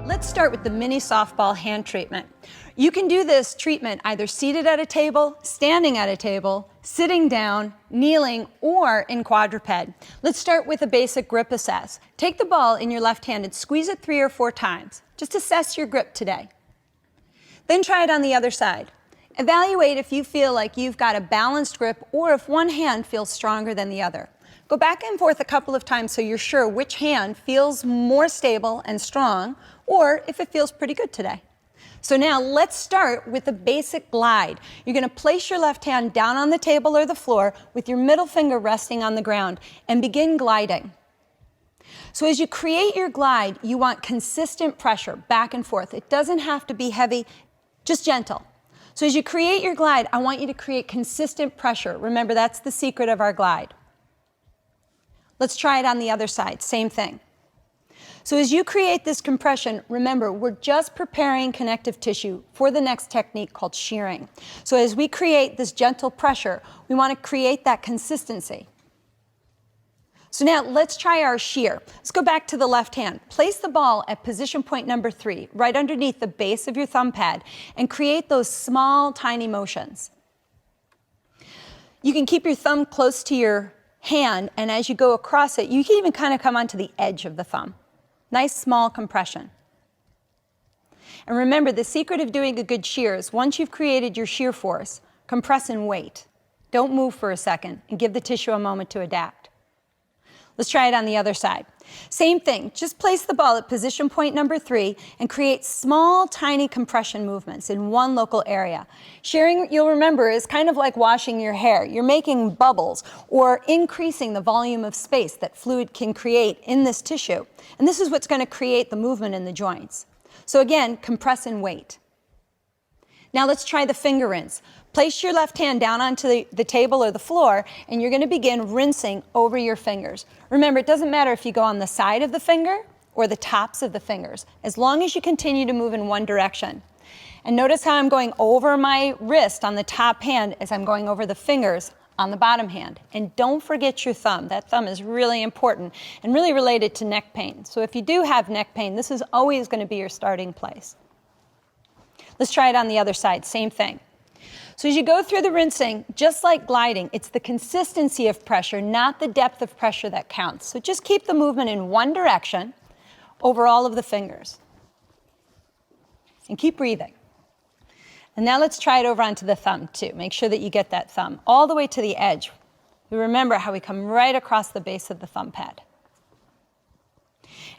Let's start with the mini softball hand treatment. You can do this treatment either seated at a table, standing at a table, sitting down, kneeling, or in quadruped. Let's start with a basic grip assess. Take the ball in your left hand and squeeze it 3 or 4 times. Just assess your grip today. Then try it on the other side. Evaluate if you feel like you've got a balanced grip or if one hand feels stronger than the other. Go back and forth a couple of times so you're sure which hand feels more stable and strong, or if it feels pretty good today. So now let's start with a basic glide. You're going to place your left hand down on the table or the floor with your middle finger resting on the ground and begin gliding. So as you create your glide, you want consistent pressure back and forth. It doesn't have to be heavy, just gentle. So as you create your glide, I want you to create consistent pressure. Remember, that's the secret of our glide. Let's try it on the other side, same thing. So as you create this compression, remember, we're just preparing connective tissue for the next technique called shearing. So as we create this gentle pressure, we want to create that consistency. So now let's try our shear. Let's go back to the left hand. Place the ball at position point number 3, right underneath the base of your thumb pad, and create those small, tiny motions. You can keep your thumb close to your hand, and as you go across it, you can even kind of come onto the edge of the thumb. Nice small compression. And remember, the secret of doing a good shear is once you've created your shear force, compress and wait. Don't move for a second and give the tissue a moment to adapt. Let's try it on the other side. Same thing, just place the ball at position point number 3 and create small, tiny compression movements in one local area. Shearing, you'll remember, is kind of like washing your hair. You're making bubbles or increasing the volume of space that fluid can create in this tissue. And this is what's going to create the movement in the joints. So again, compress and wait. Now let's try the finger rinse. Place your left hand down onto the table or the floor, and you're going to begin rinsing over your fingers. Remember, it doesn't matter if you go on the side of the finger or the tops of the fingers, as long as you continue to move in one direction. And notice how I'm going over my wrist on the top hand as I'm going over the fingers on the bottom hand. And don't forget your thumb. That thumb is really important and really related to neck pain. So if you do have neck pain, this is always going to be your starting place. Let's try it on the other side, same thing. So as you go through the rinsing, just like gliding, it's the consistency of pressure, not the depth of pressure that counts. So just keep the movement in one direction over all of the fingers. And keep breathing. And now let's try it over onto the thumb too. Make sure that you get that thumb all the way to the edge. We remember how we come right across the base of the thumb pad.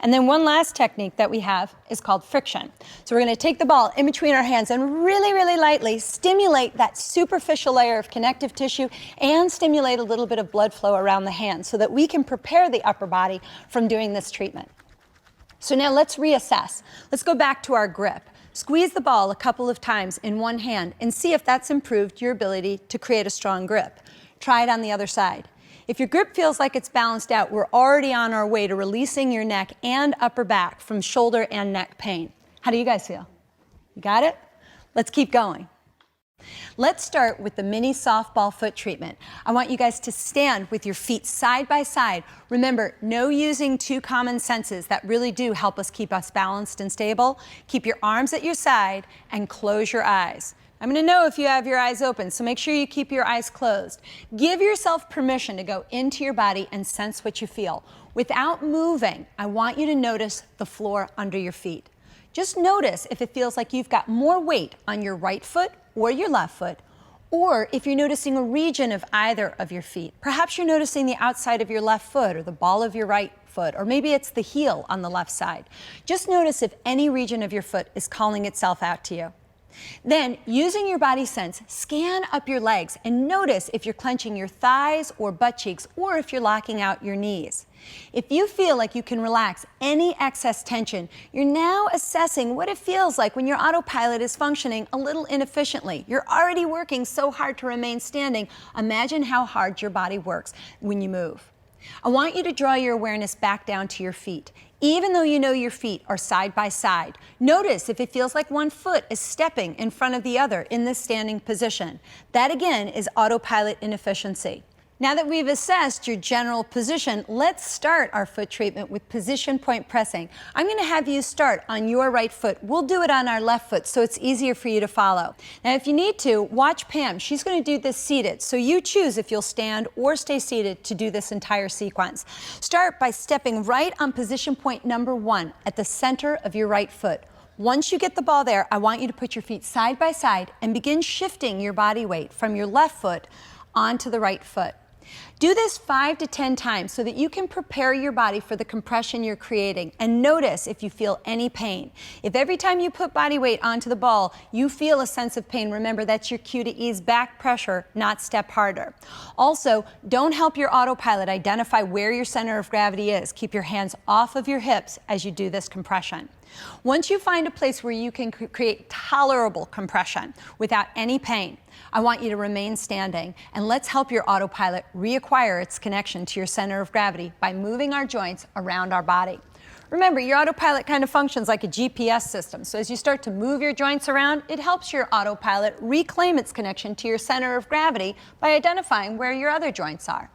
And then one last technique that we have is called friction. So we're going to take the ball in between our hands and really, really lightly stimulate that superficial layer of connective tissue and stimulate a little bit of blood flow around the hand so that we can prepare the upper body from doing this treatment. So now let's reassess. Let's go back to our grip. Squeeze the ball a couple of times in one hand and see if that's improved your ability to create a strong grip. Try it on the other side. If your grip feels like it's balanced out, we're already on our way to releasing your neck and upper back from shoulder and neck pain. How do you guys feel? You got it? Let's keep going. Let's start with the mini softball foot treatment. I want you guys to stand with your feet side by side. Remember, no using 2 common senses that really do help us keep us balanced and stable. Keep your arms at your side and close your eyes. I'm going to know if you have your eyes open, so make sure you keep your eyes closed. Give yourself permission to go into your body and sense what you feel. Without moving, I want you to notice the floor under your feet. Just notice if it feels like you've got more weight on your right foot or your left foot, or if you're noticing a region of either of your feet. Perhaps you're noticing the outside of your left foot or the ball of your right foot, or maybe it's the heel on the left side. Just notice if any region of your foot is calling itself out to you. Then, using your body sense, scan up your legs and notice if you're clenching your thighs or butt cheeks, or if you're locking out your knees. If you feel like you can relax any excess tension, you're now assessing what it feels like when your autopilot is functioning a little inefficiently. You're already working so hard to remain standing. Imagine how hard your body works when you move. I want you to draw your awareness back down to your feet. Even though you know your feet are side by side, notice if it feels like one foot is stepping in front of the other in this standing position. That again is autopilot inefficiency. Now that we've assessed your general position, let's start our foot treatment with position point pressing. I'm going to have you start on your right foot. We'll do it on our left foot so it's easier for you to follow. Now if you need to, watch Pam. She's going to do this seated, so you choose if you'll stand or stay seated to do this entire sequence. Start by stepping right on position point number 1 at the center of your right foot. Once you get the ball there, I want you to put your feet side by side and begin shifting your body weight from your left foot onto the right foot. Do this 5 to 10 times so that you can prepare your body for the compression you're creating, and notice if you feel any pain. If every time you put body weight onto the ball, you feel a sense of pain, remember that's your cue to ease back pressure, not step harder. Also, don't help your autopilot identify where your center of gravity is. Keep your hands off of your hips as you do this compression. Once you find a place where you can create tolerable compression without any pain, I want you to remain standing, and let's help your autopilot reacquire its connection to your center of gravity by moving our joints around our body. Remember, your autopilot kind of functions like a GPS system, so as you start to move your joints around, it helps your autopilot reclaim its connection to your center of gravity by identifying where your other joints are.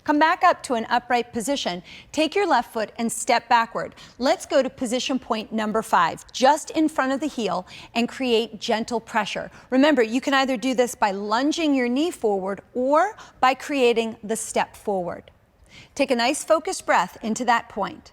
Come back up to an upright position. Take your left foot and step backward. Let's go to position point number 5, just in front of the heel, and create gentle pressure. Remember, you can either do this by lunging your knee forward or by creating the step forward. Take a nice focused breath into that point.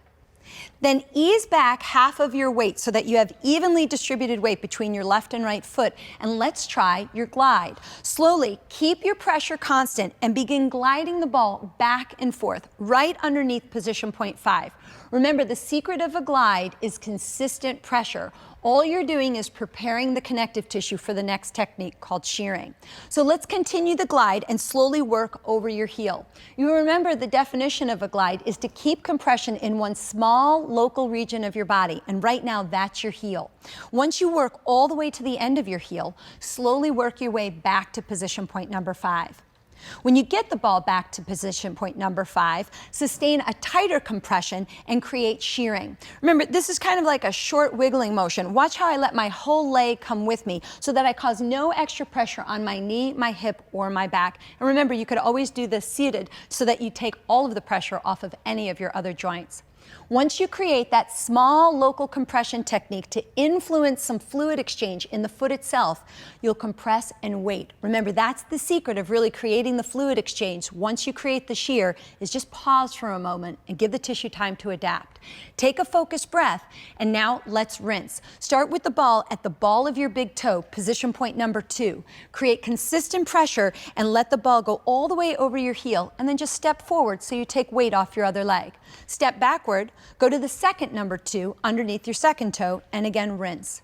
Then ease back half of your weight so that you have evenly distributed weight between your left and right foot, and let's try your glide. Slowly keep your pressure constant and begin gliding the ball back and forth right underneath position point 5. Remember, the secret of a glide is consistent pressure. All you're doing is preparing the connective tissue for the next technique called shearing. So let's continue the glide and slowly work over your heel. You remember the definition of a glide is to keep compression in one small local region of your body, and right now that's your heel. Once you work all the way to the end of your heel, slowly work your way back to position point number 5. When you get the ball back to position point number 5, sustain a tighter compression and create shearing. Remember, this is kind of like a short wiggling motion. Watch how I let my whole leg come with me so that I cause no extra pressure on my knee, my hip, or my back. And remember, you could always do this seated so that you take all of the pressure off of any of your other joints. Once you create that small local compression technique to influence some fluid exchange in the foot itself, you'll compress and wait. Remember, that's the secret of really creating the fluid exchange. Once you create the shear, is just pause for a moment and give the tissue time to adapt. Take a focused breath, and now let's rinse. Start with the ball at the ball of your big toe, position point number 2. Create consistent pressure and let the ball go all the way over your heel, and then just step forward so you take weight off your other leg. Step backward, go to the second number 2 underneath your second toe, and again rinse.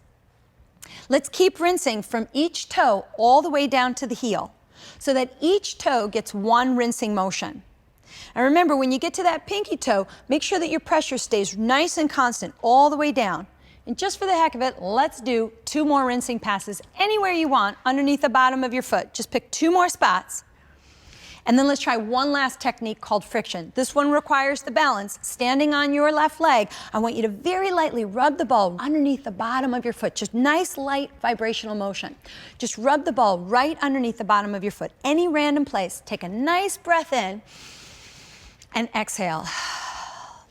Let's keep rinsing from each toe all the way down to the heel so that each toe gets one rinsing motion. And remember, when you get to that pinky toe, make sure that your pressure stays nice and constant all the way down. And just for the heck of it, let's do 2 more rinsing passes anywhere you want underneath the bottom of your foot. Just pick 2 more spots. And then let's try one last technique called friction. This one requires the balance. Standing on your left leg, I want you to very lightly rub the ball underneath the bottom of your foot. Just nice, light, vibrational motion. Just rub the ball right underneath the bottom of your foot. Any random place. Take a nice breath in and exhale.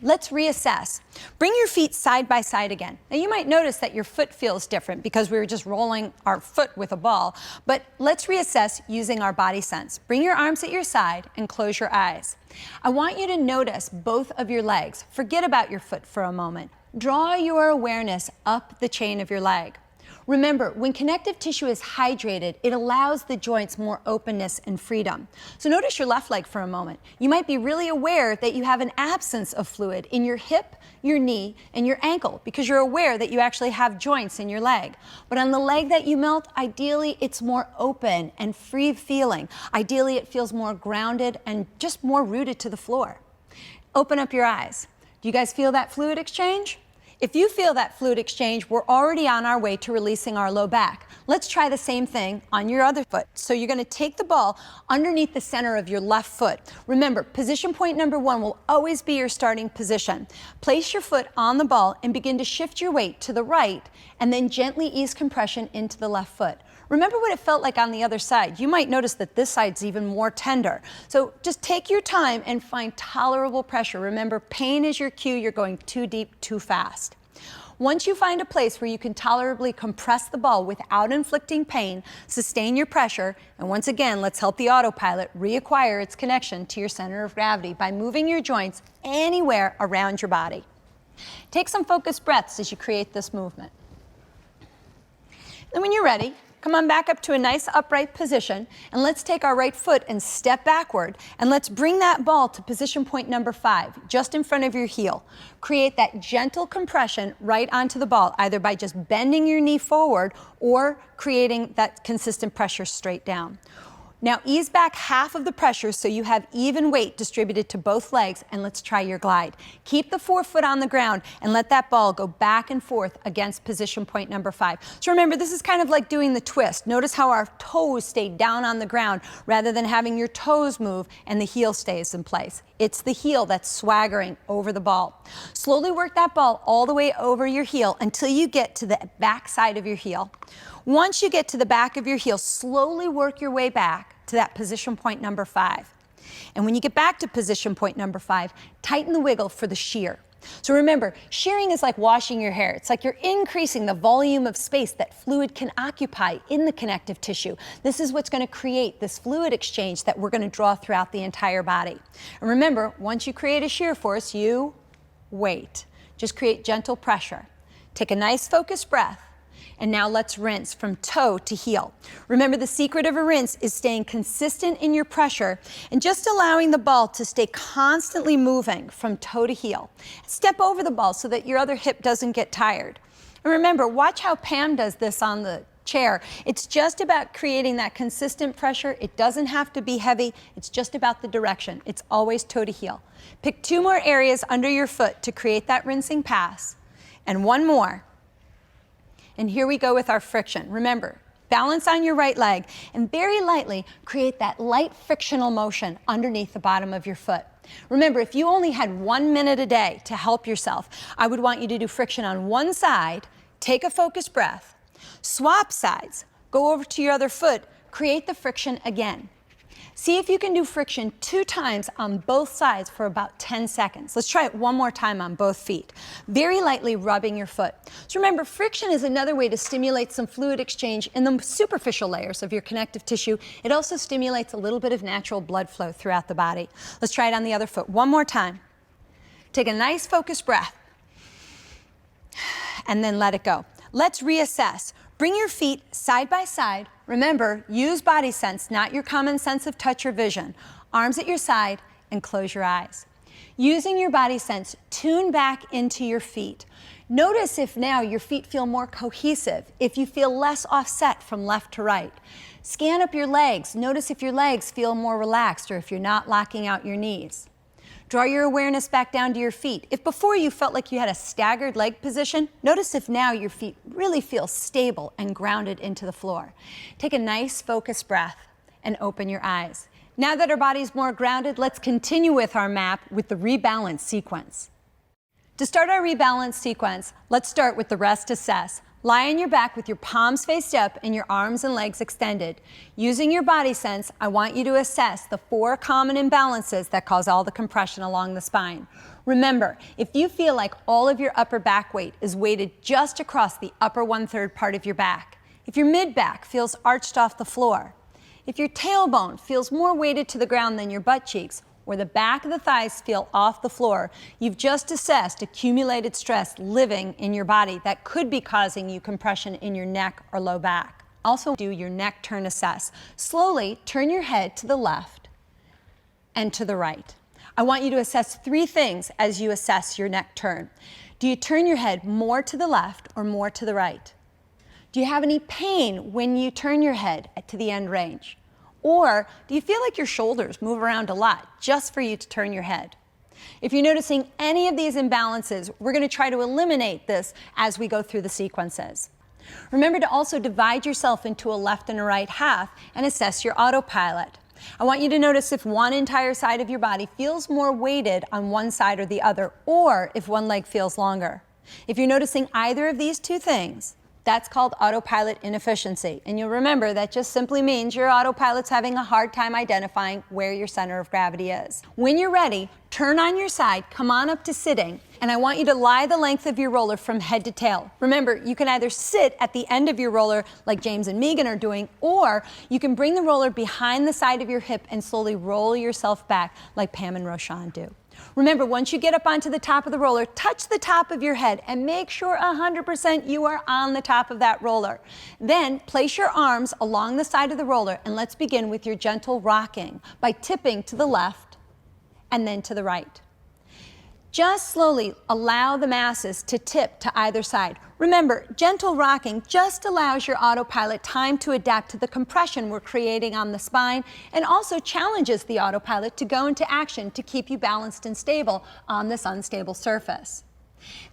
Let's reassess. Bring your feet side by side again. Now you might notice that your foot feels different because we were just rolling our foot with a ball, but let's reassess using our body sense. Bring your arms at your side and close your eyes. I want you to notice both of your legs. Forget about your foot for a moment. Draw your awareness up the chain of your leg. Remember, when connective tissue is hydrated, it allows the joints more openness and freedom. So notice your left leg for a moment. You might be really aware that you have an absence of fluid in your hip, your knee, and your ankle because you're aware that you actually have joints in your leg. But on the leg that you melt, ideally it's more open and free feeling. Ideally it feels more grounded and just more rooted to the floor. Open up your eyes. Do you guys feel that fluid exchange? If you feel that fluid exchange, we're already on our way to releasing our low back. Let's try the same thing on your other foot. So you're going to take the ball underneath the center of your left foot. Remember, position point number 1 will always be your starting position. Place your foot on the ball and begin to shift your weight to the right, and then gently ease compression into the left foot. Remember what it felt like on the other side. You might notice that this side's even more tender. So just take your time and find tolerable pressure. Remember, pain is your cue. You're going too deep, too fast. Once you find a place where you can tolerably compress the ball without inflicting pain, sustain your pressure, and once again, let's help the autopilot reacquire its connection to your center of gravity by moving your joints anywhere around your body. Take some focused breaths as you create this movement. Then when you're ready, come on back up to a nice upright position, and let's take our right foot and step backward, and let's bring that ball to position point number 5, just in front of your heel. Create that gentle compression right onto the ball, either by just bending your knee forward or creating that consistent pressure straight down. Now ease back half of the pressure so you have even weight distributed to both legs, and let's try your glide. Keep the forefoot on the ground and let that ball go back and forth against position point number 5. So remember, this is kind of like doing the twist. Notice how our toes stay down on the ground rather than having your toes move and the heel stays in place. It's the heel that's swaggering over the ball. Slowly work that ball all the way over your heel until you get to the back side of your heel. Once you get to the back of your heel, slowly work your way back to that position point number 5. And when you get back to position point number 5, tighten the wiggle for the shear. So remember, shearing is like washing your hair. It's like you're increasing the volume of space that fluid can occupy in the connective tissue. This is what's going to create this fluid exchange that we're going to draw throughout the entire body. And remember, once you create a shear force, you wait. Just create gentle pressure. Take a nice focused breath. And now let's rinse from toe to heel. Remember, the secret of a rinse is staying consistent in your pressure and just allowing the ball to stay constantly moving from toe to heel. Step over the ball so that your other hip doesn't get tired. And remember, watch how Pam does this on the chair. It's just about creating that consistent pressure. It doesn't have to be heavy. It's just about the direction. It's always toe to heel. Pick 2 more areas under your foot to create that rinsing pass, and 1 more. And here we go with our friction. Remember, balance on your right leg and very lightly create that light frictional motion underneath the bottom of your foot. Remember, if you only had 1 minute a day to help yourself, I would want you to do friction on one side, take a focused breath, swap sides, go over to your other foot, create the friction again. See if you can do friction 2 times on both sides for about 10 seconds. Let's try it 1 more time on both feet. Very lightly rubbing your foot. So remember, friction is another way to stimulate some fluid exchange in the superficial layers of your connective tissue. It also stimulates a little bit of natural blood flow throughout the body. Let's try it on the other foot 1 more time. Take a nice focused breath and then let it go. Let's reassess. Bring your feet side by side. Remember, use body sense, not your common sense of touch or vision. Arms at your side and close your eyes. Using your body sense, tune back into your feet. Notice if now your feet feel more cohesive, if you feel less offset from left to right. Scan up your legs. Notice if your legs feel more relaxed or if you're not locking out your knees. Draw your awareness back down to your feet. If before you felt like you had a staggered leg position, notice if now your feet really feel stable and grounded into the floor. Take a nice focused breath and open your eyes. Now that our body's more grounded, let's continue with our map with the rebalance sequence. To start our rebalance sequence, let's start with the rest assess. Lie on your back with your palms faced up and your arms and legs extended. Using your body sense, I want you to assess the 4 common imbalances that cause all the compression along the spine. Remember, if you feel like all of your upper back weight is weighted just across the upper 1/3 part of your back, if your mid-back feels arched off the floor, if your tailbone feels more weighted to the ground than your butt cheeks, or the back of the thighs feel off the floor, you've just assessed accumulated stress living in your body that could be causing you compression in your neck or low back. Also do your neck turn assess. Slowly turn your head to the left and to the right. I want you to assess 3 things as you assess your neck turn. Do you turn your head more to the left or more to the right? Do you have any pain when you turn your head to the end range? Or do you feel like your shoulders move around a lot just for you to turn your head? If you're noticing any of these imbalances, we're going to try to eliminate this as we go through the sequences. Remember to also divide yourself into a left and a right half and assess your autopilot. I want you to notice if one entire side of your body feels more weighted on one side or the other, or if one leg feels longer. If you're noticing either of these 2 things, That's called autopilot inefficiency. And you'll remember that just simply means your autopilot's having a hard time identifying where your center of gravity is. When you're ready, turn on your side, come on up to sitting, and I want you to lie the length of your roller from head to tail. Remember, you can either sit at the end of your roller like James and Megan are doing, or you can bring the roller behind the side of your hip and slowly roll yourself back like Pam and Roshan do. Remember, once you get up onto the top of the roller, touch the top of your head and make sure 100% you are on the top of that roller. Then place your arms along the side of the roller, and let's begin with your gentle rocking by tipping to the left and then to the right. Just slowly allow the masses to tip to either side. Remember, gentle rocking just allows your autopilot time to adapt to the compression we're creating on the spine, and also challenges the autopilot to go into action to keep you balanced and stable on this unstable surface.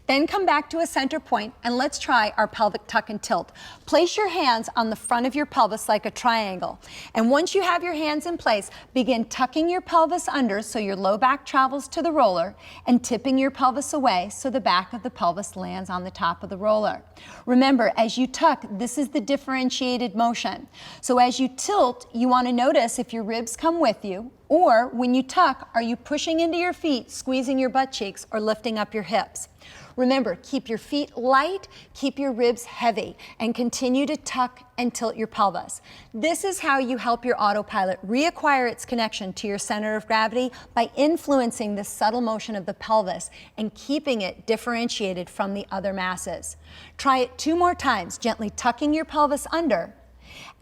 Then come back to a center point and let's try our pelvic tuck and tilt. Place your hands on the front of your pelvis like a triangle. And once you have your hands in place, begin tucking your pelvis under so your low back travels to the roller, and tipping your pelvis away so the back of the pelvis lands on the top of the roller. Remember, as you tuck, this is the differentiated motion. So as you tilt, you want to notice if your ribs come with you, or when you tuck, are you pushing into your feet, squeezing your butt cheeks, or lifting up your hips? Remember, keep your feet light, keep your ribs heavy, and continue to tuck and tilt your pelvis. This is how you help your autopilot reacquire its connection to your center of gravity by influencing the subtle motion of the pelvis and keeping it differentiated from the other masses. Try it 2 more times, gently tucking your pelvis under,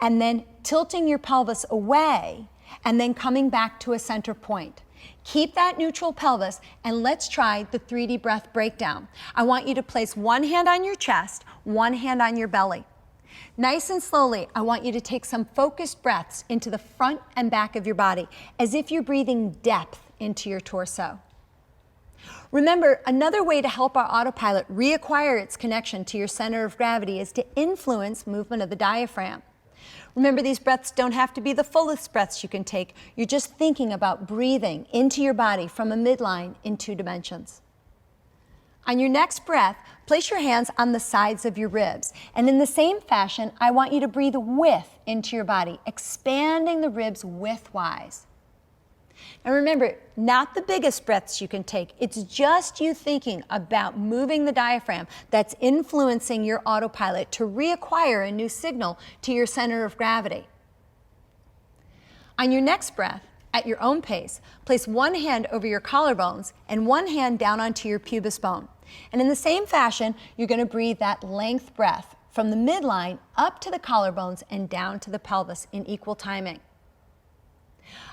and then tilting your pelvis away, and then coming back to a center point. Keep that neutral pelvis, and let's try the 3D breath breakdown. I want you to place one hand on your chest, one hand on your belly. Nice and slowly, I want you to take some focused breaths into the front and back of your body, as if you're breathing depth into your torso. Remember, another way to help our autopilot reacquire its connection to your center of gravity is to influence movement of the diaphragm. Remember, these breaths don't have to be the fullest breaths you can take. You're just thinking about breathing into your body from a midline in 2 dimensions. On your next breath, place your hands on the sides of your ribs. And in the same fashion, I want you to breathe width into your body, expanding the ribs widthwise. And remember, not the biggest breaths you can take. It's just you thinking about moving the diaphragm that's influencing your autopilot to reacquire a new signal to your center of gravity. On your next breath, at your own pace, place one hand over your collarbones and one hand down onto your pubis bone. And in the same fashion, you're going to breathe that length breath from the midline up to the collarbones and down to the pelvis in equal timing.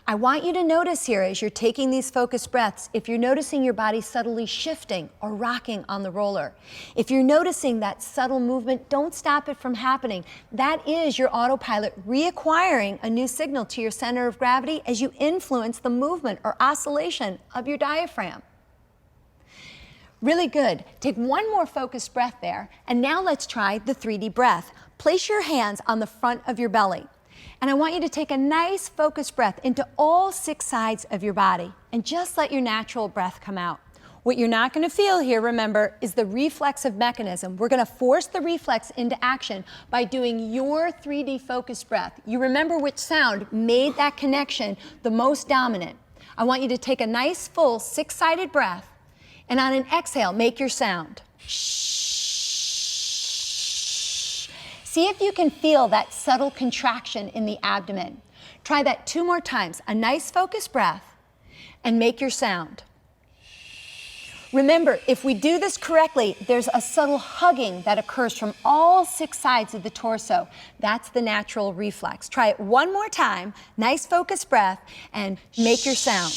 I want you to notice here, as you're taking these focused breaths, if you're noticing your body subtly shifting or rocking on the roller. If you're noticing that subtle movement, don't stop it from happening. That is your autopilot reacquiring a new signal to your center of gravity as you influence the movement or oscillation of your diaphragm. Really good. Take one more focused breath there, and now let's try the 3D breath. Place your hands on the front of your belly. And I want you to take a nice focused breath into all 6 sides of your body and just let your natural breath come out. What you're not going to feel here, remember, is the reflexive mechanism. We're going to force the reflex into action by doing your 3D focused breath. You remember which sound made that connection the most dominant. I want you to take a nice full 6-sided breath, and on an exhale, make your sound. See if you can feel that subtle contraction in the abdomen. Try that 2 more times. A nice focused breath, and make your sound. Remember, if we do this correctly, there's a subtle hugging that occurs from all 6 sides of the torso. That's the natural reflex. Try it 1 more time. Nice focused breath, and make your sound.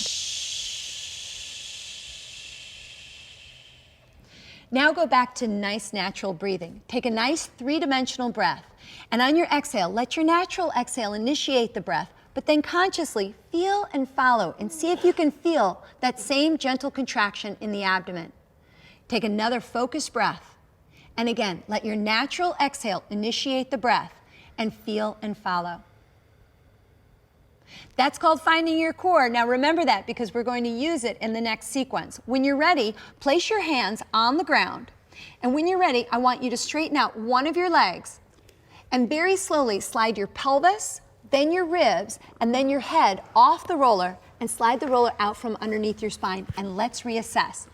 Now go back to nice natural breathing. Take a nice 3-dimensional breath. And on your exhale, let your natural exhale initiate the breath, but then consciously feel and follow and see if you can feel that same gentle contraction in the abdomen. Take another focused breath. And again, let your natural exhale initiate the breath and feel and follow. That's called finding your core. Now remember that, because we're going to use it in the next sequence. When you're ready, place your hands on the ground And when you're ready, I want you to straighten out one of your legs and very slowly slide your pelvis, then your ribs, and then your head off the roller and slide the roller out from underneath your spine. And let's reassess.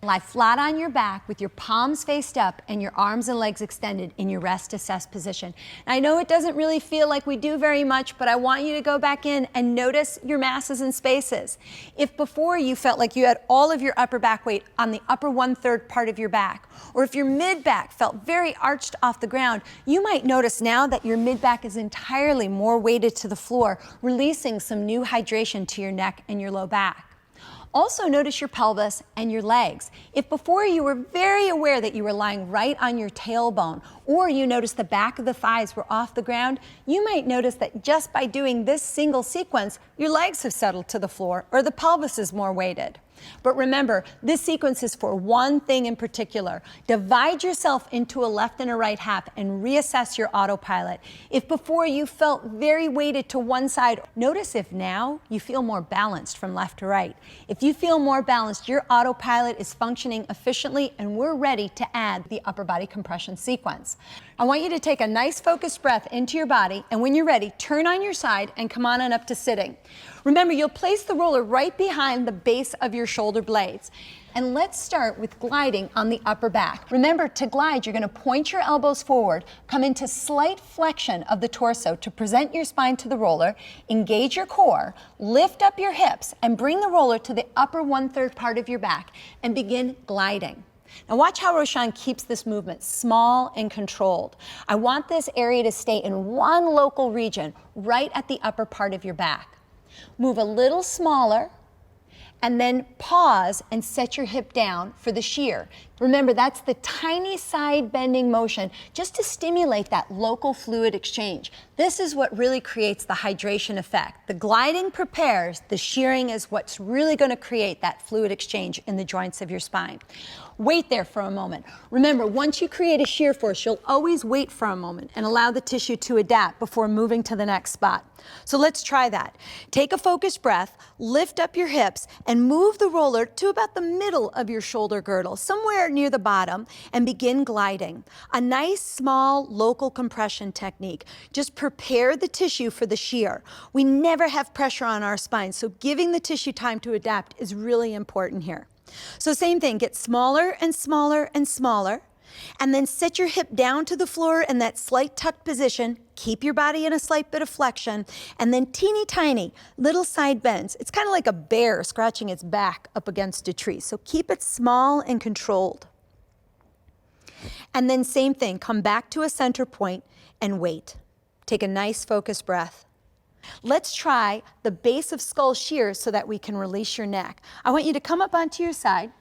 Lie flat on your back with your palms faced up and your arms and legs extended in your rest assess position. And I know it doesn't really feel like we do very much, but I want you to go back in and notice your masses and spaces. If before you felt like you had all of your upper back weight on the upper 1/3 part of your back, or if your mid-back felt very arched off the ground, you might notice now that your mid-back is entirely more weighted to the floor, releasing some new hydration to your neck and your low back. Also notice your pelvis and your legs. If before you were very aware that you were lying right on your tailbone, or you noticed the back of the thighs were off the ground, you might notice that just by doing this single sequence, your legs have settled to the floor or the pelvis is more weighted. But remember, this sequence is for one thing in particular. Divide yourself into a left and a right half and reassess your autopilot. If before you felt very weighted to one side, notice if now you feel more balanced from left to right. If you feel more balanced, your autopilot is functioning efficiently and we're ready to add the upper body compression sequence. I want you to take a nice focused breath into your body, and when you're ready, turn on your side and come on up to sitting. Remember, you'll place the roller right behind the base of your shoulder blades. And let's start with gliding on the upper back. Remember, to glide, you're going to point your elbows forward, come into slight flexion of the torso to present your spine to the roller, engage your core, lift up your hips, and bring the roller to the upper 1/3 part of your back and begin gliding. Now watch how Roshan keeps this movement small and controlled. I want this area to stay in one local region, right at the upper part of your back. Move a little smaller, and then pause and set your hip down for the shear. Remember, that's the tiny side bending motion just to stimulate that local fluid exchange. This is what really creates the hydration effect. The gliding prepares, the shearing is what's really going to create that fluid exchange in the joints of your spine. Wait there for a moment. Remember, once you create a shear force, you'll always wait for a moment and allow the tissue to adapt before moving to the next spot. So let's try that. Take a focused breath, lift up your hips, and move the roller to about the middle of your shoulder girdle, somewhere near the bottom, and begin gliding. A nice, small, local compression technique. Just prepare the tissue for the shear. We never have pressure on our spine, so giving the tissue time to adapt is really important here. So same thing, get smaller and smaller and smaller, and then set your hip down to the floor in that slight tucked position. Keep your body in a slight bit of flexion, and then teeny tiny little side bends. It's kind of like a bear scratching its back up against a tree. So keep it small and controlled. And then same thing, come back to a center point and wait. Take a nice focused breath. Let's try the base of skull shear so that we can release your neck. I want you to come up onto your side,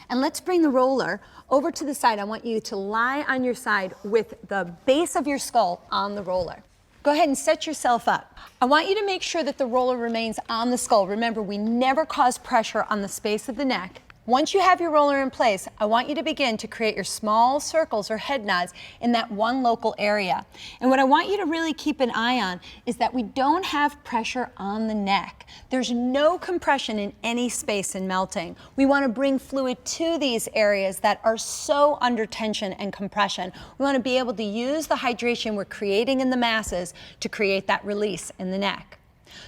and let's bring the roller over to the side. I want you to lie on your side with the base of your skull on the roller. Go ahead and set yourself up. I want you to make sure that the roller remains on the skull. Remember, we never cause pressure on the space of the neck. Once you have your roller in place, I want you to begin to create your small circles or head nods in that one local area. And what I want you to really keep an eye on is that we don't have pressure on the neck. There's no compression in any space in melting. We want to bring fluid to these areas that are so under tension and compression. We want to be able to use the hydration we're creating in the masses to create that release in the neck.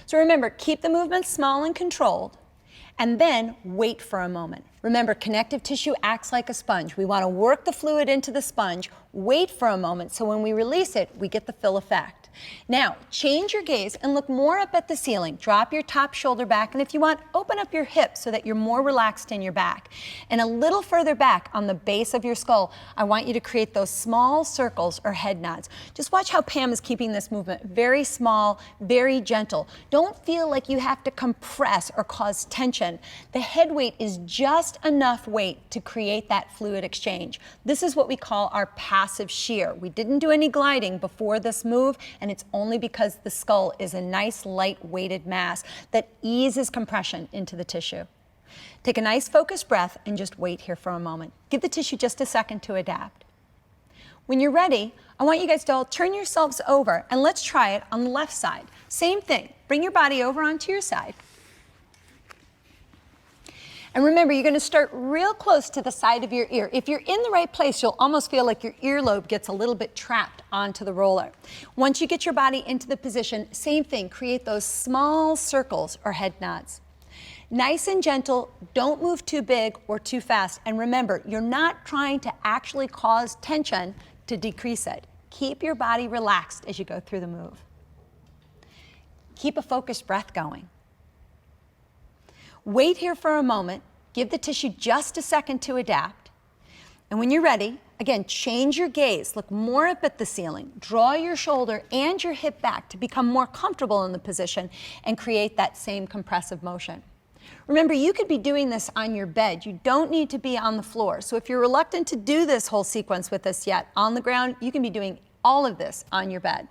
So remember, keep the movement small and controlled, and then wait for a moment. Remember, connective tissue acts like a sponge. We want to work the fluid into the sponge, wait for a moment, so when we release it, we get the fill effect. Now, change your gaze and look more up at the ceiling. Drop your top shoulder back, and if you want, open up your hips so that you're more relaxed in your back. And a little further back on the base of your skull, I want you to create those small circles or head nods. Just watch how Pam is keeping this movement very small, very gentle. Don't feel like you have to compress or cause tension. The head weight is just enough weight to create that fluid exchange. This is what we call our passive shear. We didn't do any gliding before this move, and it's only because the skull is a nice light weighted mass that eases compression into the tissue. Take a nice focused breath and just wait here for a moment. Give the tissue just a second to adapt. When you're ready, I want you guys to all turn yourselves over, and let's try it on the left side. Same thing, bring your body over onto your side. And remember, you're going to start real close to the side of your ear. If you're in the right place, you'll almost feel like your earlobe gets a little bit trapped onto the roller. Once you get your body into the position, same thing, create those small circles or head nods. Nice and gentle, don't move too big or too fast. And remember, you're not trying to actually cause tension to decrease it. Keep your body relaxed as you go through the move. Keep a focused breath going. Wait here for a moment, give the tissue just a second to adapt. And when you're ready, again, change your gaze, look more up at the ceiling, draw your shoulder and your hip back to become more comfortable in the position and create that same compressive motion. Remember, you could be doing this on your bed. You don't need to be on the floor. So if you're reluctant to do this whole sequence with us yet on the ground, you can be doing all of this on your bed.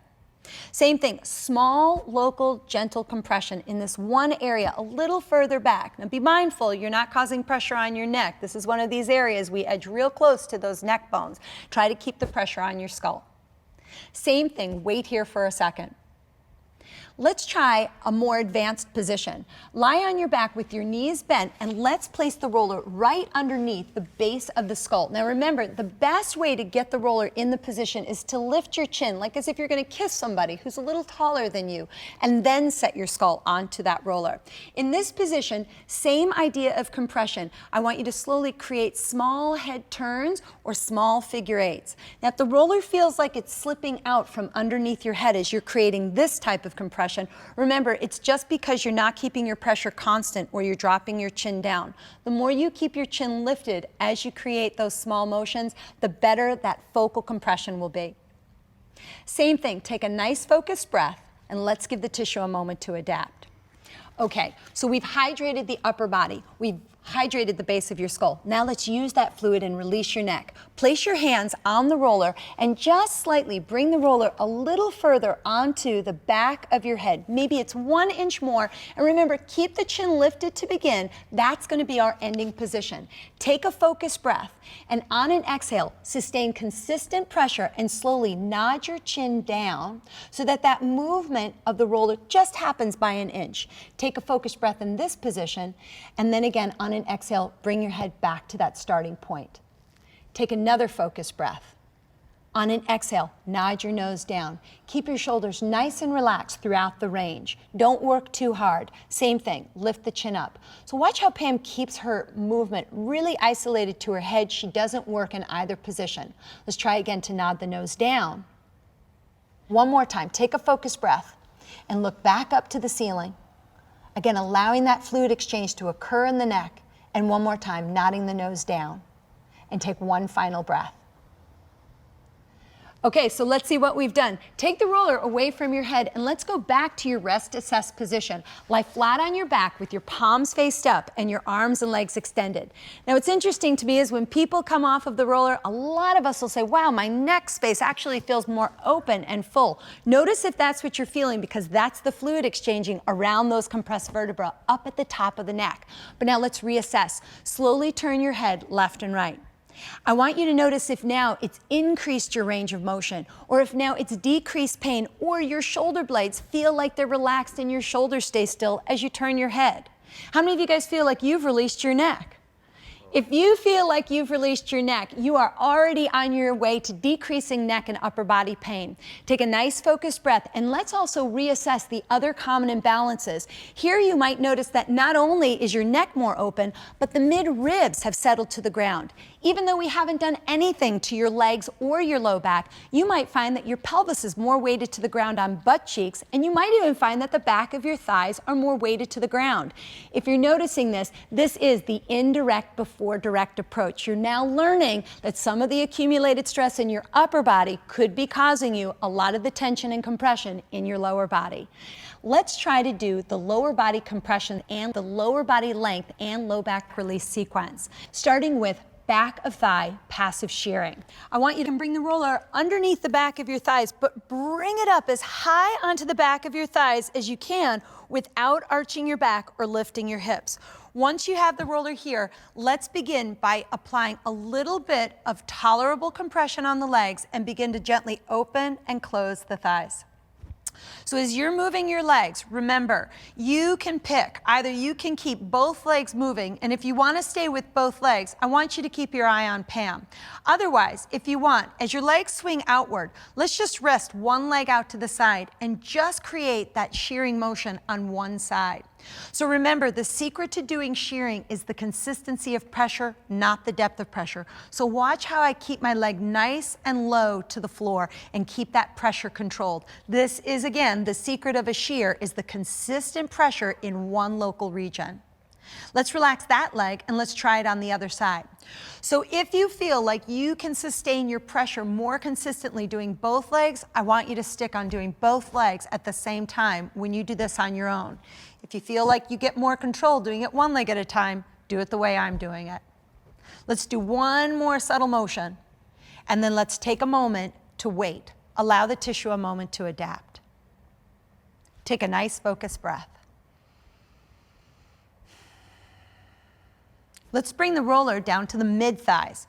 Same thing, small, local, gentle compression in this one area, a little further back. Now be mindful, you're not causing pressure on your neck. This is one of these areas we edge real close to those neck bones. Try to keep the pressure on your skull. Same thing, wait here for a second. Let's try a more advanced position. Lie on your back with your knees bent and let's place the roller right underneath the base of the skull. Now remember, the best way to get the roller in the position is to lift your chin, like as if you're going to kiss somebody who's a little taller than you, and then set your skull onto that roller. In this position, same idea of compression. I want you to slowly create small head turns or small figure eights. Now if the roller feels like it's slipping out from underneath your head as you're creating this type of compression, remember, it's just because you're not keeping your pressure constant or you're dropping your chin down. The more you keep your chin lifted as you create those small motions, the better that focal compression will be. Same thing, take a nice focused breath and let's give the tissue a moment to adapt. Okay, so we've hydrated the upper body. We've hydrated the base of your skull. Now let's use that fluid and release your neck. Place your hands on the roller and just slightly bring the roller a little further onto the back of your head. Maybe it's 1 inch more. And remember, keep the chin lifted to begin. That's going to be our ending position. Take a focused breath and on an exhale, sustain consistent pressure and slowly nod your chin down so that that movement of the roller just happens by 1 inch. Take a focused breath in this position and then again on an exhale, bring your head back to that starting point. Take another focused breath. On an exhale, nod your nose down. Keep your shoulders nice and relaxed throughout the range. Don't work too hard. Same thing, lift the chin up. So watch how Pam keeps her movement really isolated to her head. She doesn't work in either position. Let's try again to nod the nose down. One more time, take a focused breath and look back up to the ceiling. Again, allowing that fluid exchange to occur in the neck. And one more time, nodding the nose down. And take one final breath. Okay, so let's see what we've done. Take the roller away from your head and let's go back to your rest assess position. Lie flat on your back with your palms faced up and your arms and legs extended. Now what's interesting to me is when people come off of the roller, a lot of us will say, wow, my neck space actually feels more open and full. Notice if that's what you're feeling because that's the fluid exchanging around those compressed vertebrae up at the top of the neck. But now let's reassess. Slowly turn your head left and right. I want you to notice if now it's increased your range of motion, or if now it's decreased pain, or your shoulder blades feel like they're relaxed and your shoulders stay still as you turn your head. How many of you guys feel like you've released your neck? If you feel like you've released your neck, you are already on your way to decreasing neck and upper body pain. Take a nice focused breath and let's also reassess the other common imbalances. Here you might notice that not only is your neck more open, but the mid-ribs have settled to the ground. Even though we haven't done anything to your legs or your low back, you might find that your pelvis is more weighted to the ground on butt cheeks, and you might even find that the back of your thighs are more weighted to the ground. If you're noticing this, this is the indirect before direct approach. You're now learning that some of the accumulated stress in your upper body could be causing you a lot of the tension and compression in your lower body. Let's try to do the lower body compression and the lower body length and low back release sequence, starting with back of thigh passive shearing. I want you to bring the roller underneath the back of your thighs, but bring it up as high onto the back of your thighs as you can without arching your back or lifting your hips. Once you have the roller here, let's begin by applying a little bit of tolerable compression on the legs and begin to gently open and close the thighs. So as you're moving your legs, remember, you can pick. Either you can keep both legs moving, and if you want to stay with both legs, I want you to keep your eye on Pam. Otherwise, if you want, as your legs swing outward, let's just rest one leg out to the side and just create that shearing motion on one side. So remember, the secret to doing shearing is the consistency of pressure, not the depth of pressure. So watch how I keep my leg nice and low to the floor and keep that pressure controlled. This is, again, the secret of a shear is the consistent pressure in one local region. Let's relax that leg and let's try it on the other side. So if you feel like you can sustain your pressure more consistently doing both legs, I want you to stick on doing both legs at the same time when you do this on your own. If you feel like you get more control doing it one leg at a time, do it the way I'm doing it. Let's do one more subtle motion, and then let's take a moment to wait. Allow the tissue a moment to adapt. Take a nice focused breath. Let's bring the roller down to the mid-thighs.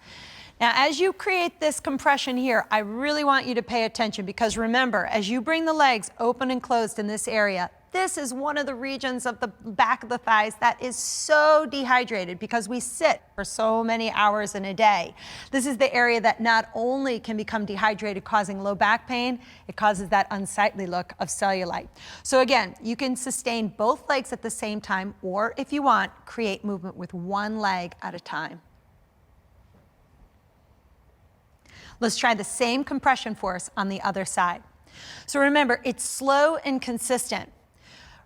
Now, as you create this compression here, I really want you to pay attention because remember, as you bring the legs open and closed in this area, this is one of the regions of the back of the thighs that is so dehydrated because we sit for so many hours in a day. This is the area that not only can become dehydrated, causing low back pain, it causes that unsightly look of cellulite. So again, you can sustain both legs at the same time, or if you want, create movement with one leg at a time. Let's try the same compression force on the other side. So remember, it's slow and consistent.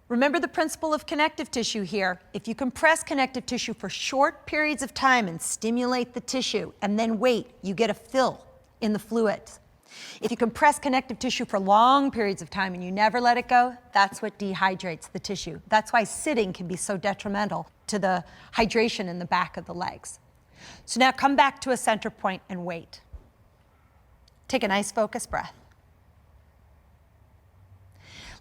Remember the principle of connective tissue here. If you compress connective tissue for short periods of time and stimulate the tissue and then wait, you get a fill in the fluids. If you compress connective tissue for long periods of time and you never let it go, that's what dehydrates the tissue. That's why sitting can be so detrimental to the hydration in the back of the legs. So now come back to a center point and wait. Take a nice focused breath.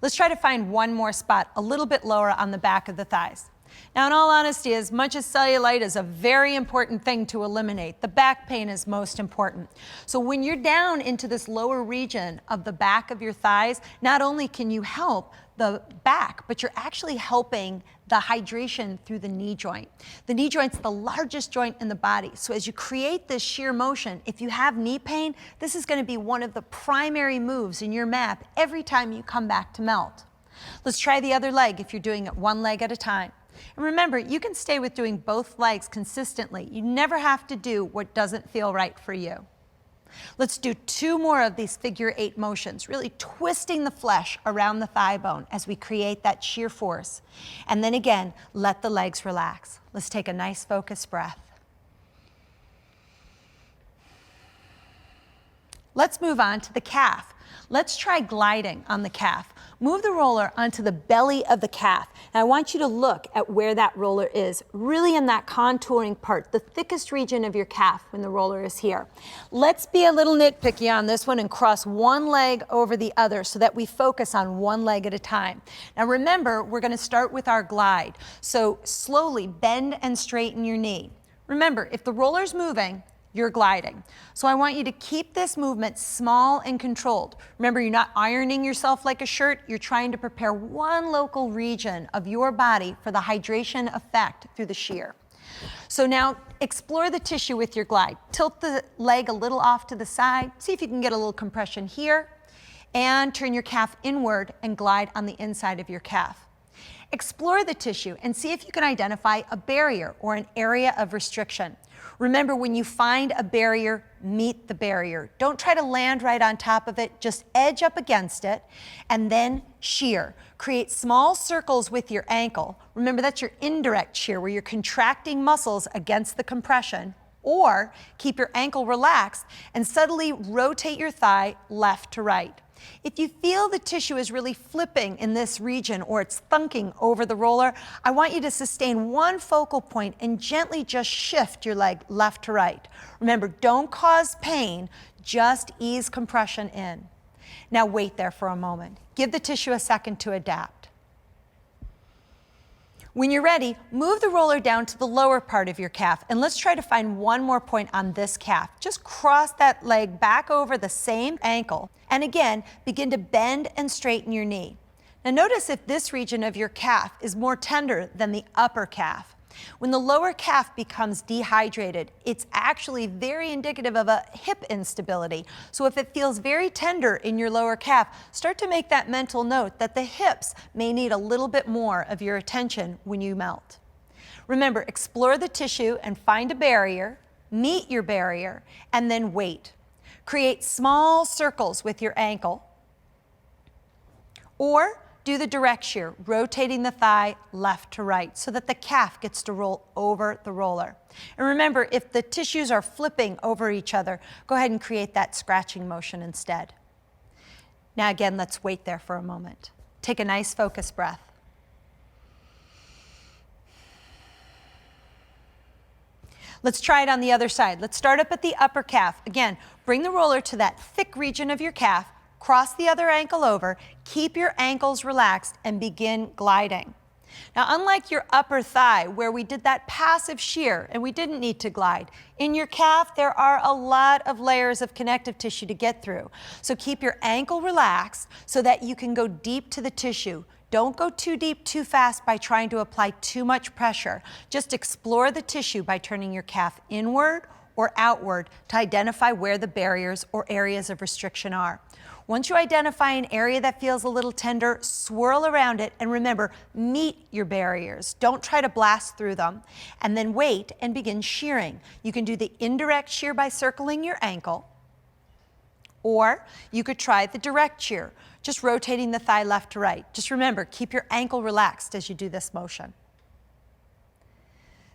Let's try to find one more spot a little bit lower on the back of the thighs. Now, in all honesty, as much as cellulite is a very important thing to eliminate, the back pain is most important. So when you're down into this lower region of the back of your thighs, not only can you help the back, but you're actually helping the hydration through the knee joint. The knee joint's the largest joint in the body. So as you create this shear motion, if you have knee pain, this is going to be one of the primary moves in your map every time you come back to melt. Let's try the other leg if you're doing it one leg at a time. And remember, you can stay with doing both legs consistently. You never have to do what doesn't feel right for you. Let's do two more of these figure 8 motions, really twisting the flesh around the thigh bone as we create that shear force. And then again, let the legs relax. Let's take a nice focused breath. Let's move on to the calf. Let's try gliding on the calf. Move the roller onto the belly of the calf. And I want you to look at where that roller is, really in that contouring part, the thickest region of your calf when the roller is here. Let's be a little nitpicky on this one and cross one leg over the other so that we focus on one leg at a time. Now remember, we're going to start with our glide. So slowly bend and straighten your knee. Remember, if the roller's moving, you're gliding. So I want you to keep this movement small and controlled. Remember, you're not ironing yourself like a shirt. You're trying to prepare one local region of your body for the hydration effect through the shear. So now explore the tissue with your glide. Tilt the leg a little off to the side. See if you can get a little compression here. And turn your calf inward and glide on the inside of your calf. Explore the tissue and see if you can identify a barrier or an area of restriction. Remember, when you find a barrier, meet the barrier. Don't try to land right on top of it, just edge up against it and then shear. Create small circles with your ankle. Remember, that's your indirect shear where you're contracting muscles against the compression, or keep your ankle relaxed and subtly rotate your thigh left to right. If you feel the tissue is really flipping in this region or it's thunking over the roller, I want you to sustain one focal point and gently just shift your leg left to right. Remember, don't cause pain, just ease compression in. Now wait there for a moment. Give the tissue a second to adapt. When you're ready, move the roller down to the lower part of your calf, and let's try to find one more point on this calf. Just cross that leg back over the same ankle, and again, begin to bend and straighten your knee. Now notice if this region of your calf is more tender than the upper calf. When the lower calf becomes dehydrated, it's actually very indicative of a hip instability. So if it feels very tender in your lower calf, start to make that mental note that the hips may need a little bit more of your attention when you melt. Remember, explore the tissue and find a barrier, meet your barrier, and then wait. Create small circles with your ankle, or do the direct shear, rotating the thigh left to right so that the calf gets to roll over the roller. And remember, if the tissues are flipping over each other, go ahead and create that scratching motion instead. Now again, let's wait there for a moment. Take a nice focused breath. Let's try it on the other side. Let's start up at the upper calf. Again, bring the roller to that thick region of your calf, cross the other ankle over, keep your ankles relaxed, and begin gliding. Now, unlike your upper thigh, where we did that passive shear and we didn't need to glide, in your calf there are a lot of layers of connective tissue to get through. So keep your ankle relaxed so that you can go deep to the tissue. Don't go too deep too fast by trying to apply too much pressure. Just explore the tissue by turning your calf inward or outward to identify where the barriers or areas of restriction are. Once you identify an area that feels a little tender, swirl around it, and remember, meet your barriers. Don't try to blast through them. And then wait and begin shearing. You can do the indirect shear by circling your ankle, or you could try the direct shear, just rotating the thigh left to right. Just remember, keep your ankle relaxed as you do this motion.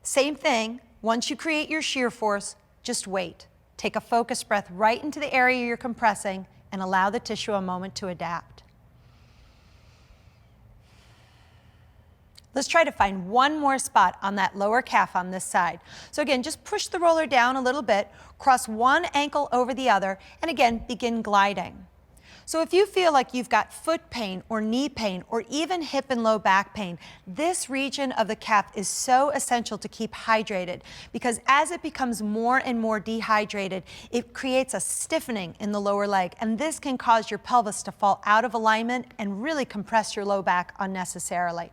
Same thing, once you create your shear force, just wait. Take a focused breath right into the area you're compressing and allow the tissue a moment to adapt. Let's try to find one more spot on that lower calf on this side. So again, just push the roller down a little bit, cross one ankle over the other, and again, begin gliding. So if you feel like you've got foot pain or knee pain or even hip and low back pain, this region of the calf is so essential to keep hydrated, because as it becomes more and more dehydrated, it creates a stiffening in the lower leg, and this can cause your pelvis to fall out of alignment and really compress your low back unnecessarily.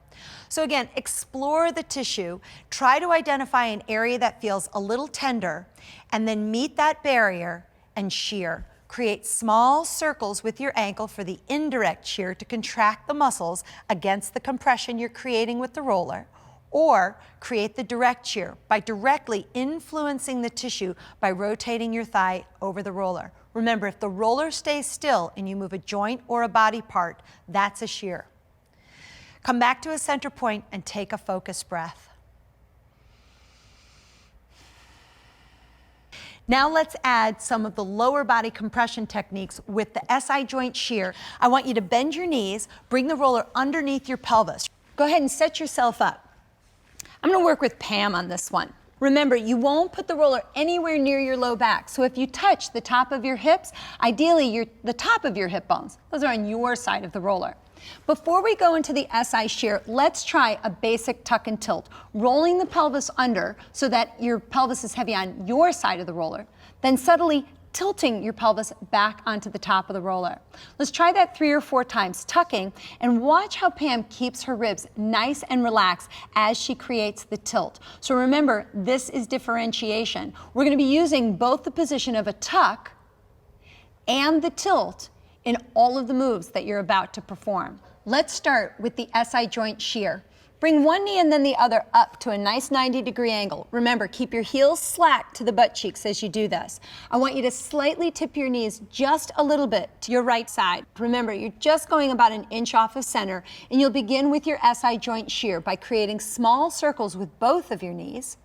So again, explore the tissue, try to identify an area that feels a little tender, and then meet that barrier and shear. Create small circles with your ankle for the indirect shear to contract the muscles against the compression you're creating with the roller, or create the direct shear by directly influencing the tissue by rotating your thigh over the roller. Remember, if the roller stays still and you move a joint or a body part, that's a shear. Come back to a center point and take a focused breath. Now let's add some of the lower body compression techniques with the SI joint shear. I want you to bend your knees, bring the roller underneath your pelvis. Go ahead and set yourself up. I'm going to work with Pam on this one. Remember, you won't put the roller anywhere near your low back. So if you touch the top of your hips, ideally the top of your hip bones, those are on your side of the roller. Before we go into the SI shear, let's try a basic tuck and tilt, rolling the pelvis under so that your pelvis is heavy on your side of the roller, then subtly tilting your pelvis back onto the top of the roller. Let's try that 3 or 4 times, tucking, and watch how Pam keeps her ribs nice and relaxed as she creates the tilt. So remember, this is differentiation. We're going to be using both the position of a tuck and the tilt in all of the moves that you're about to perform. Let's start with the SI joint shear. Bring one knee and then the other up to a nice 90-degree angle. Remember, keep your heels slack to the butt cheeks as you do this. I want you to slightly tip your knees just a little bit to your right side. Remember, you're just going about an inch off of center, and you'll begin with your SI joint shear by creating small circles with both of your knees.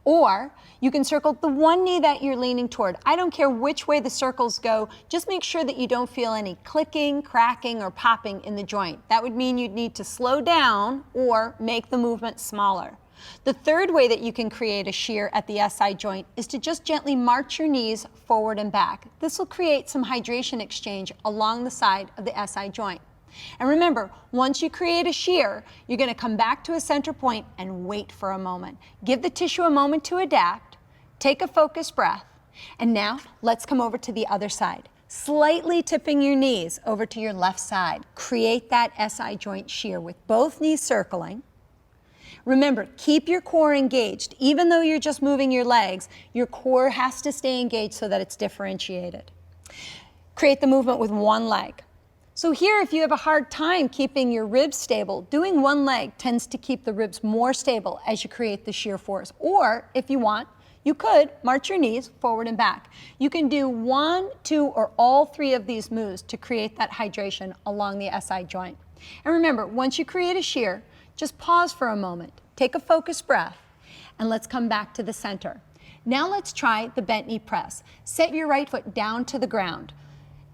Or you can circle the one knee that you're leaning toward. I don't care which way the circles go, just make sure that you don't feel any clicking, cracking, or popping in the joint. That would mean you'd need to slow down or make the movement smaller. The third way that you can create a shear at the SI joint is to just gently march your knees forward and back. This will create some hydration exchange along the side of the SI joint. And remember, once you create a shear, you're going to come back to a center point and wait for a moment. Give the tissue a moment to adapt, take a focused breath, and now let's come over to the other side. Slightly tipping your knees over to your left side. Create that SI joint shear with both knees circling. Remember, keep your core engaged. Even though you're just moving your legs, your core has to stay engaged so that it's differentiated. Create the movement with one leg. So here, if you have a hard time keeping your ribs stable, doing one leg tends to keep the ribs more stable as you create the shear force. Or, if you want, you could march your knees forward and back. You can do 1, 2, or all 3 of these moves to create that hydration along the SI joint. And remember, once you create a shear, just pause for a moment, take a focused breath, and let's come back to the center. Now let's try the bent knee press. Set your right foot down to the ground.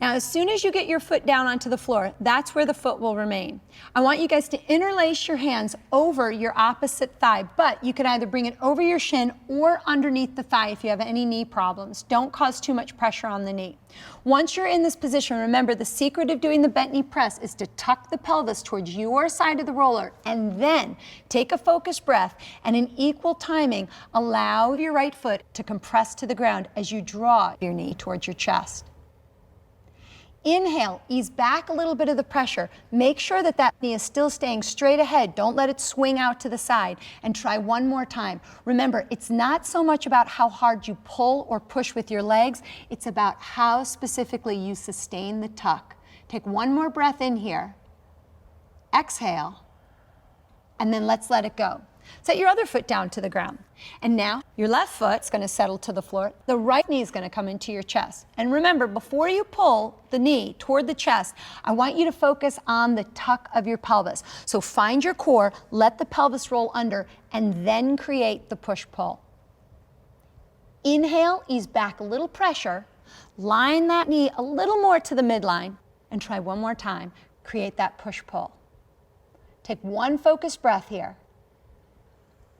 Now, as soon as you get your foot down onto the floor, that's where the foot will remain. I want you guys to interlace your hands over your opposite thigh, but you can either bring it over your shin or underneath the thigh if you have any knee problems. Don't cause too much pressure on the knee. Once you're in this position, remember the secret of doing the bent knee press is to tuck the pelvis towards your side of the roller and then take a focused breath and in equal timing, allow your right foot to compress to the ground as you draw your knee towards your chest. Inhale, ease back a little bit of the pressure. Make sure that that knee is still staying straight ahead. Don't let it swing out to the side. And try one more time. Remember, it's not so much about how hard you pull or push with your legs. It's about how specifically you sustain the tuck. Take one more breath in here. Exhale. And then let's let it go. Set your other foot down to the ground. And now your left foot is going to settle to the floor. The right knee is going to come into your chest. And remember, before you pull the knee toward the chest, I want you to focus on the tuck of your pelvis. So find your core, let the pelvis roll under, and then create the push-pull. Inhale, ease back a little pressure. Line that knee a little more to the midline. And try one more time. Create that push-pull. Take one focused breath here.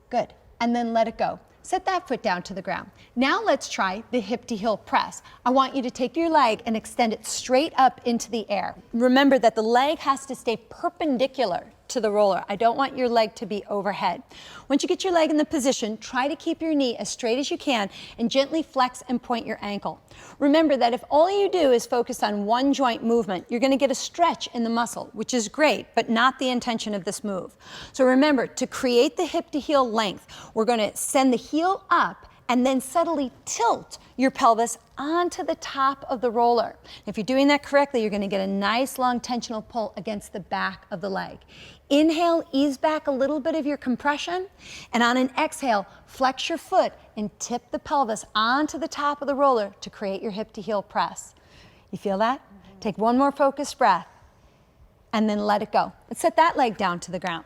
Good. And then let it go. Set that foot down to the ground. Now let's try the hip to heel press. I want you to take your leg and extend it straight up into the air. Remember that the leg has to stay perpendicular to the roller. I don't want your leg to be overhead. Once you get your leg in the position, try to keep your knee as straight as you can and gently flex and point your ankle. Remember that if all you do is focus on one joint movement, you're going to get a stretch in the muscle, which is great, but not the intention of this move. So remember, to create the hip to heel length, we're going to send the heel up and then subtly tilt your pelvis onto the top of the roller. If you're doing that correctly, you're going to get a nice long tensional pull against the back of the leg. Inhale, ease back a little bit of your compression, and on an exhale, flex your foot and tip the pelvis onto the top of the roller to create your hip to heel press. You feel that? Mm-hmm. Take one more focused breath and then let it go. Let's set that leg down to the ground.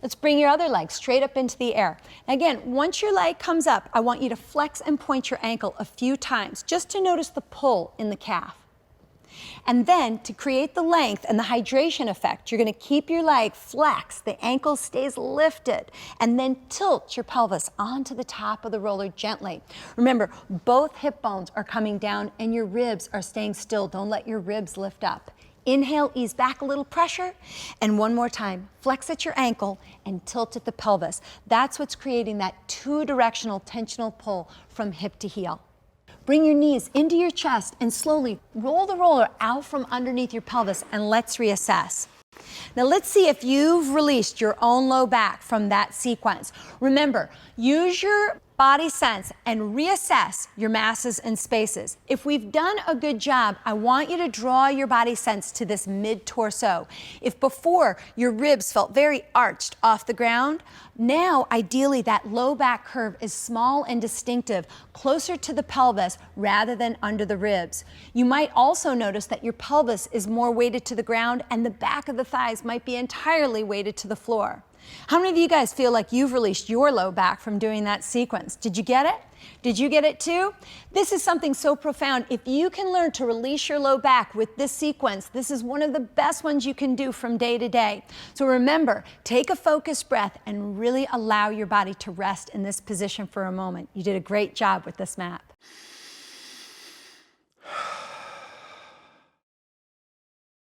Let's bring your other leg straight up into the air. Again, once your leg comes up, I want you to flex and point your ankle a few times just to notice the pull in the calf. And then to create the length and the hydration effect, you're going to keep your leg flexed, the ankle stays lifted, and then tilt your pelvis onto the top of the roller gently. Remember, both hip bones are coming down and your ribs are staying still. Don't let your ribs lift up. Inhale, ease back a little pressure, and one more time, flex at your ankle and tilt at the pelvis. That's what's creating that two-directional tensional pull from hip to heel. Bring your knees into your chest and slowly roll the roller out from underneath your pelvis, and let's reassess. Now let's see if you've released your own low back from that sequence. Remember, use your body sense and reassess your masses and spaces. If we've done a good job, I want you to draw your body sense to this mid-torso. If before your ribs felt very arched off the ground, now ideally that low back curve is small and distinctive, closer to the pelvis rather than under the ribs. You might also notice that your pelvis is more weighted to the ground and the back of the thighs might be entirely weighted to the floor. How many of you guys feel like you've released your low back from doing that sequence? Did you get it? Did you get it too? This is something so profound. If you can learn to release your low back with this sequence, this is one of the best ones you can do from day to day. So remember, take a focused breath and really allow your body to rest in this position for a moment. You did a great job with this map.